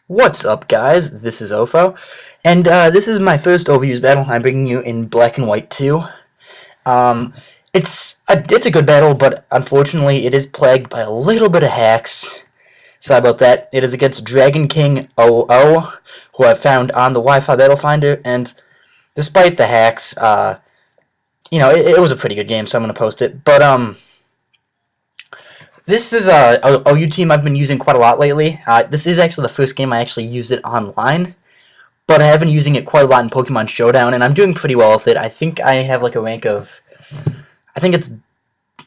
What's up, guys? This is Ofo, and this is my first overused battle. I'm bringing you in Black and White 2. Um, it's a good battle, but unfortunately, it is plagued by a little bit of hacks. Sorry about that. It is against Dragonking00, who I found on the Wi-Fi battle finder, and despite the hacks, it was a pretty good game, so I'm gonna post it. But this is a OU team I've been using quite a lot lately. This is actually the first game I actually used it online. But I have been using it quite a lot in Pokemon Showdown, and I'm doing pretty well with it. I think I have like a rank of, I think it's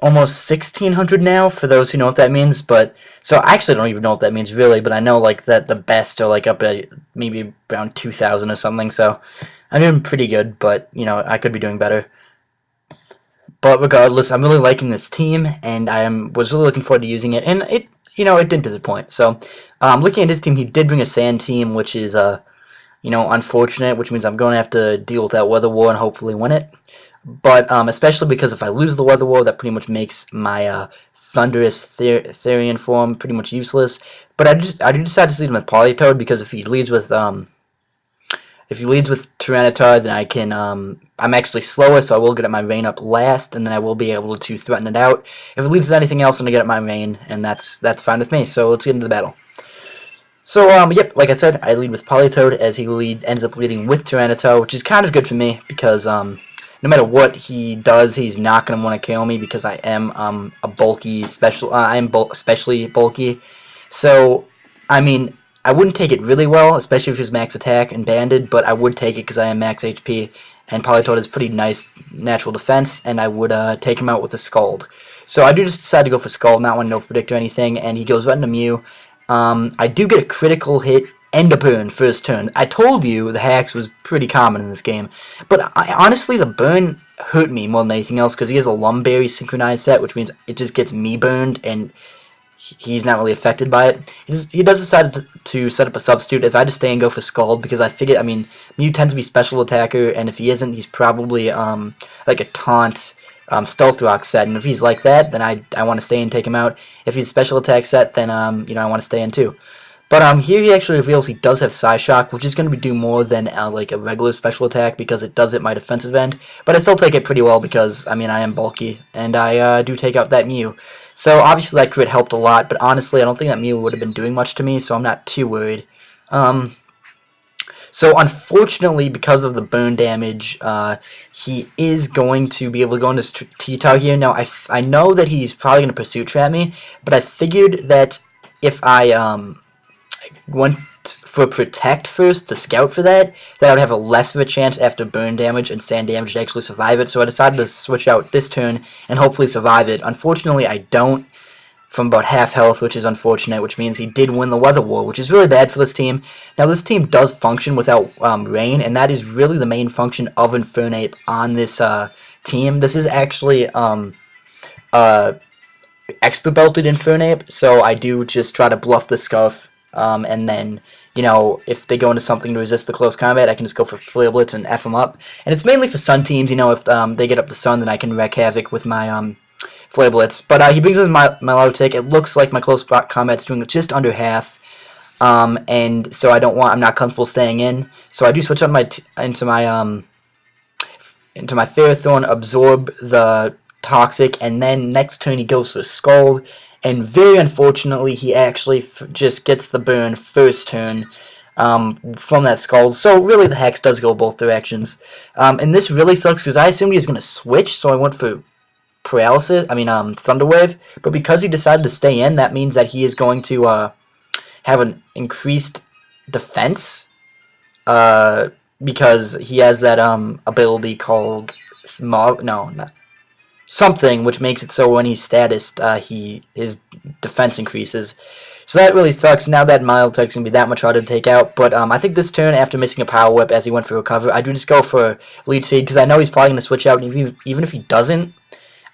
almost 1600 now, for those who know what that means. But so I actually don't even know what that means really, but I know like that the best are like up at maybe around 2000 or something. So I'm doing pretty good, but I could be doing better. But regardless, I'm really liking this team, and was really looking forward to using it, and it didn't disappoint. So looking at his team, he did bring a sand team, which is unfortunate, which means I'm going to have to deal with that weather war and hopefully win it. But especially because if I lose the weather war, that pretty much makes my thunderous Therian form pretty much useless. But I do decide to lead him with Politoed because if he leads with Tyranitar, then I can I'm actually slower, so I will get at my rain up last, and then I will be able to threaten it out. If it leads to anything else, I'm gonna get at my rain, and that's fine with me. So let's get into the battle. So, yep, like I said, I lead with Politoed as he ends up leading with Tyranitar, which is kind of good for me because no matter what he does, he's not going to want to KO me because I am a bulky special. Especially bulky. So, I mean, I wouldn't take it really well, especially if he's max attack and banded, but I would take it because I am max HP, and Politoed has pretty nice natural defense, and I would take him out with a Scald. So I do just decide to go for Scald, not want to no predict or anything, and he goes right into Mew. I do get a critical hit and a burn first turn. I told you the hacks was pretty common in this game, but honestly the burn hurt me more than anything else because he has a Lumberry synchronized set, which means it just gets me burned and he's not really affected by it. He does decide to set up a substitute as I just stay and go for Scald because I figured, Mew tends to be special attacker, and if he isn't, he's probably like a taunt Stealth Rock set, and if he's like that, then I want to stay and take him out. If he's special attack set, then I want to stay in too. But here he actually reveals he does have Psyshock, which is going to do more than like a regular special attack because it does hit my defensive end. But I still take it pretty well because I am bulky, and I do take out that Mew. So obviously that crit helped a lot, but honestly I don't think that Mew would have been doing much to me, so I'm not too worried. So unfortunately, because of the burn damage, he is going to be able to go into T-Tar here. Now, I know that he's probably going to Pursuit Trap me, but I figured that if I went for Protect first to scout for that I would have a less of a chance after burn damage and sand damage to actually survive it. So I decided to switch out this turn and hopefully survive it. Unfortunately, I don't. From about half health, which is unfortunate, which means he did win the weather war, which is really bad for this team. Now, this team does function without rain, and that is really the main function of Infernape on this team. This is actually expert belted Infernape, so I do just try to bluff the Scarf, and then if they go into something to resist the close combat, I can just go for Flare Blitz and F them up. And it's mainly for Sun teams. If they get up the Sun, then I can wreak havoc with my Flare Blitz. But he brings in my Milotic. It looks like my close combat's doing just under half, and so I'm not comfortable staying in. So I do switch up into my Ferrothorn, absorb the Toxic, and then next turn he goes for Scald. And very unfortunately, he actually just gets the burn first turn from that Scald. So really, the Hex does go both directions. And this really sucks because I assumed he was going to switch, so I went for Thunder Wave, but because he decided to stay in, that means that he is going to have an increased defense, because he has that ability called something, which makes it so when he's statused, his defense increases. So that really sucks. Now that Milotic's going to be that much harder to take out. But I think this turn, after missing a Power Whip as he went for Recover, I do just go for Leech Seed, because I know he's probably going to switch out, and even if he doesn't,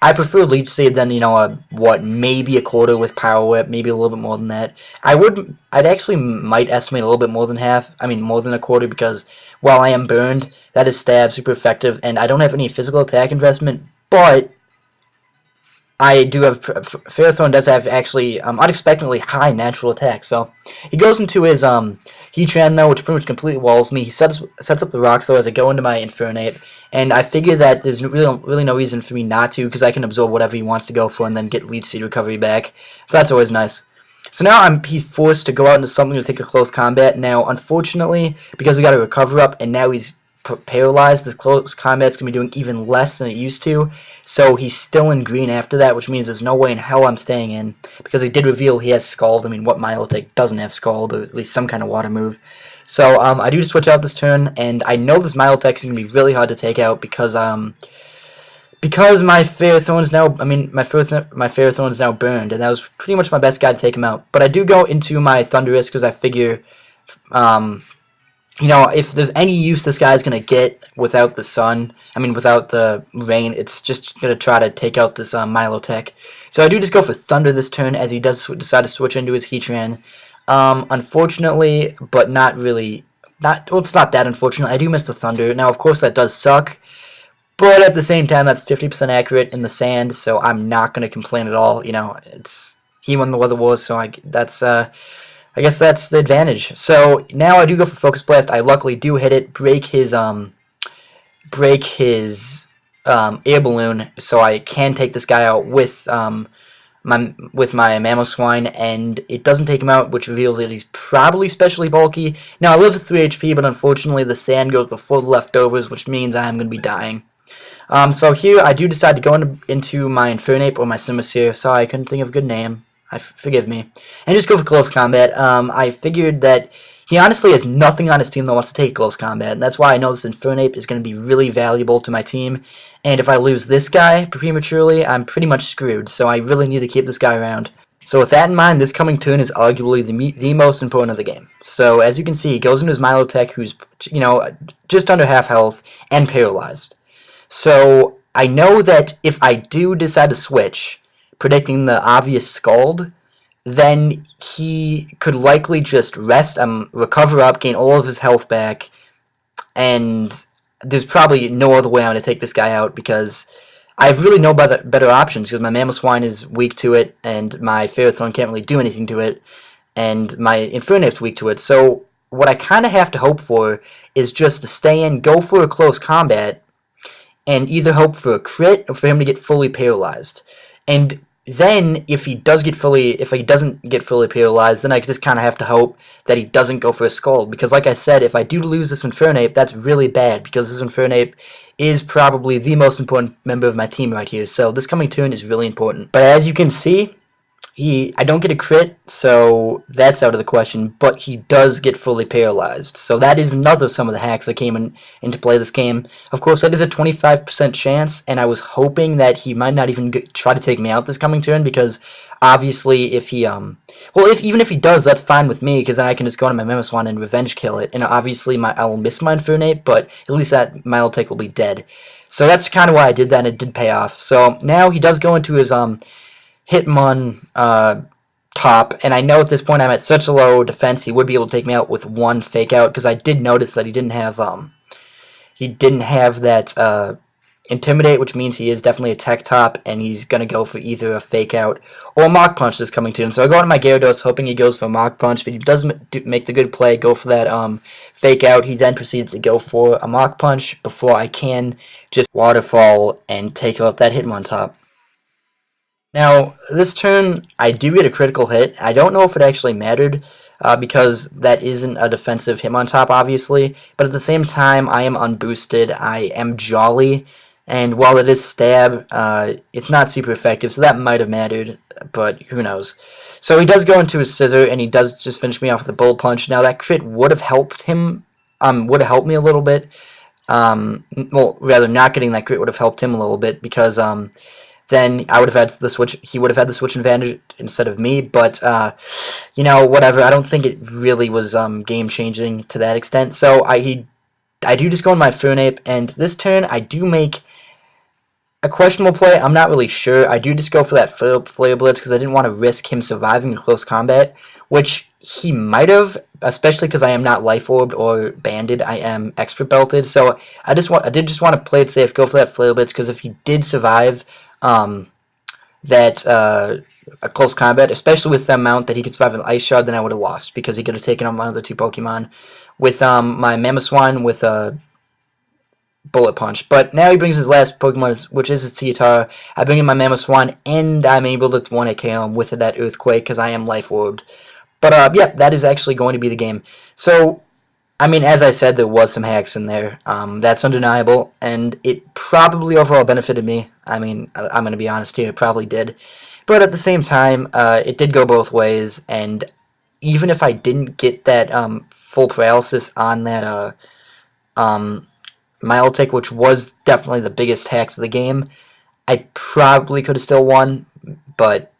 I prefer Leech Seed than, maybe a quarter with Power Whip, maybe a little bit more than that. I'd actually might estimate a little bit more than half, more than a quarter, because while I am burned, that is stab, super effective, and I don't have any physical attack investment, but I do have Ferrothorn does have actually unexpectedly high natural attack. So he goes into his Heatran though, which pretty much completely walls me. He sets up the rocks though as I go into my Infernape, and I figure that there's really no reason for me not to, because I can absorb whatever he wants to go for and then get Leech Seed recovery back. So that's always nice. So now he's forced to go out into something to take a close combat. Now, unfortunately, because we got to recover up, and now he's paralyzed, the close combat's going to be doing even less than it used to. So he's still in green after that, which means there's no way in hell I'm staying in. Because he did reveal he has Scald. I mean, what Milotic doesn't have Scald, or at least some kind of water move. So I do switch out this turn, and I know this Milotic is going to be really hard to take out because my Ferrothorn is now, my Ferrothorn is now burned, and that was pretty much my best guy to take him out. But I do go into my Thundurus because I figure, if there's any use this guy's going to get without the sun, without the rain, it's just going to try to take out this Milotic. So I do just go for Thunder this turn, as he does decide to switch into his Heatran. Unfortunately, but not really, it's not that unfortunate. I do miss the Thunder. Now, of course, that does suck. But at the same time, that's 50% accurate in the sand, so I'm not going to complain at all. He won the Weather Wars, so I guess that's the advantage. So now I do go for Focus Blast. I luckily do hit it, break his air balloon, so I can take this guy out with my Mamoswine, and it doesn't take him out, which reveals that he's probably specially bulky. Now I live with 3 HP, but unfortunately the sand goes before the leftovers, which means I'm going to be dying. So here I do decide to go into my Infernape, or my Simisear. Sorry, I couldn't think of a good name. Forgive me. And just go for close combat. I figured that he honestly has nothing on his team that wants to take close combat, and that's why I know this Infernape is going to be really valuable to my team. And if I lose this guy prematurely, I'm pretty much screwed, so I really need to keep this guy around. So with that in mind, this coming turn is arguably the most important of the game. So as you can see, he goes into his Milotic, who's just under half health and paralyzed. So I know that if I do decide to switch, predicting the obvious Scald, then he could likely just rest, recover up, gain all of his health back, and there's probably no other way I'm going to take this guy out, because I have really no better options, because my Mamoswine is weak to it, and my Ferrothorn can't really do anything to it, and my Infernape's weak to it. So what I kind of have to hope for is just to stay in, go for a close combat, and either hope for a crit or for him to get fully paralyzed. And then if he doesn't get fully paralyzed, then I just kind of have to hope that he doesn't go for a Scald. Because like I said, if I do lose this Infernape, that's really bad, because this Infernape is probably the most important member of my team right here. So this coming turn is really important. But as you can see, I don't get a crit, so that's out of the question, but he does get fully paralyzed. So that is another some of the hacks that came into play this game. Of course, that is a 25% chance, and I was hoping that he might not even try to take me out this coming turn, because obviously if he, even if he does, that's fine with me, because then I can just go into my Mamoswine and revenge kill it, and obviously I'll miss my Infernape, but at least that Milotic will be dead. So that's kind of why I did that, and it did pay off. So now he does go into his, Hitmon top, and I know at this point I'm at such a low defense he would be able to take me out with one fake out, because I did notice that he didn't have that Intimidate, which means he is definitely a tech top, and he's gonna go for either a fake out or a Mach Punch this coming turn. So I go into my Gyarados hoping he goes for a Mach Punch, but he does make the good play, go for that fake out. He then proceeds to go for a Mach Punch before I can just Waterfall and take out that Hitmon top. Now, this turn, I do get a critical hit. I don't know if it actually mattered, because that isn't a defensive Hitmontop, obviously, but at the same time, I am unboosted, I am Jolly, and while it is Stab, it's not super effective, so that might have mattered, but who knows. So he does go into his Scissor, and he does just finish me off with a Bullet Punch. Now, that crit would have helped him, would have helped me a little bit. Well, rather, not getting that crit would have helped him a little bit, because, then I would have had the switch. He would have had the switch advantage instead of me. But whatever. I don't think it really was game changing to that extent. So I do just go on my Fernape, and this turn I do make a questionable play. I'm not really sure. I do just go for that Flare Blitz because I didn't want to risk him surviving in close combat, which he might have, especially because I am not Life Orbed or Banded. I am Expert Belted. So I did just want to play it safe, go for that Flare Blitz, because if he did survive, that a close combat, especially with the amount that he could survive an ice shard, then I would have lost because he could have taken on my other two Pokemon with my Mamoswine with a Bullet Punch. But now he brings his last Pokemon, which is his Tietar. I bring in my Mamoswine, and I'm able to 1-hit KO him with that Earthquake because I am Life Orbed. But yeah, that is actually going to be the game. So, I mean, as I said, there was some hacks in there. That's undeniable, and it probably overall benefited me. I mean, I'm going to be honest here, it probably did. But at the same time, it did go both ways, and even if I didn't get that full paralysis on that Mile Take, which was definitely the biggest hacks of the game, I probably could have still won, but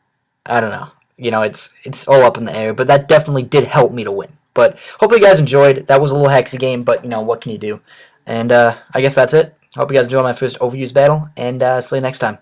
I don't know. You know, it's all up in the air, but that definitely did help me to win. But hopefully you guys enjoyed. That was a little haxy game, but, you know, what can you do? And I guess that's it. Hope you guys enjoyed my first overused battle, and see you next time.